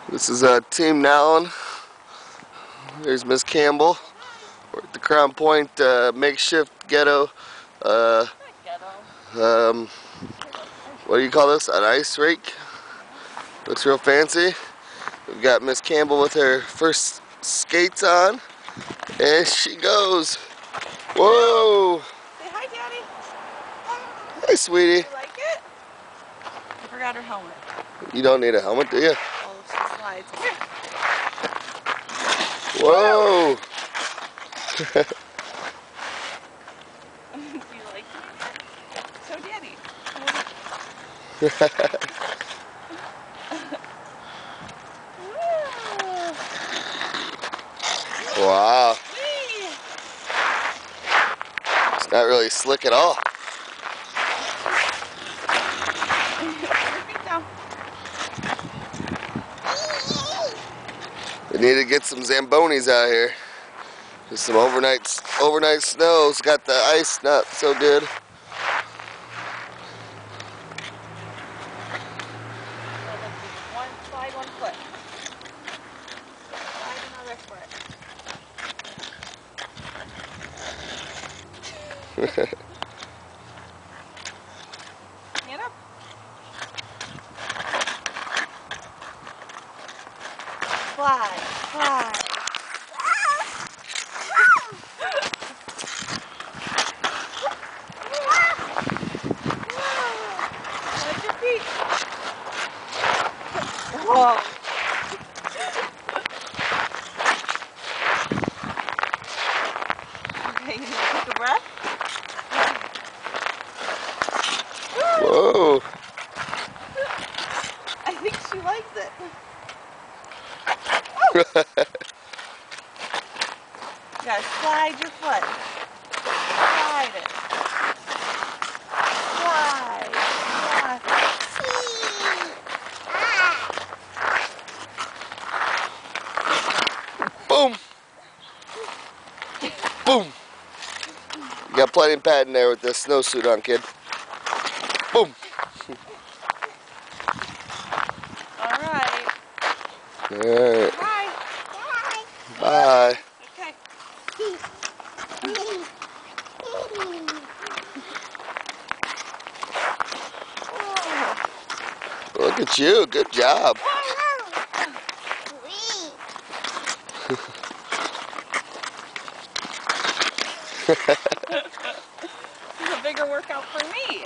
This is Team Nowlin. There's Miss Campbell. We're at the Crown Point makeshift ghetto. What do you call this? An ice rake? Looks real fancy. We've got Miss Campbell with her first skates on. And she goes. Whoa! Say hi, Daddy. Hi, sweetie. You like it? I forgot her helmet. You don't need a helmet, do you? Oh, she slides. Come here. Whoa! Do you like it? Show Daddy. Wow. Whee! It's not really slick at all. Put your feet down. We need to get some Zambonis out here. Just some overnight snow. It's got the ice not so good. Slide one foot. Slide another foot. Stand up. Slide. Slide. Slide your feet. Whoa. Okay, you need to take a breath. Whoa. I think she likes it. You gotta slide your foot. Slide it. Slide. Slide. Boom. Boom. You got plenty of padding there with the snowsuit on, kid. Boom. Alright. Alright. Bye. Bye. Okay. Look at you. Good job. This is a bigger workout for me.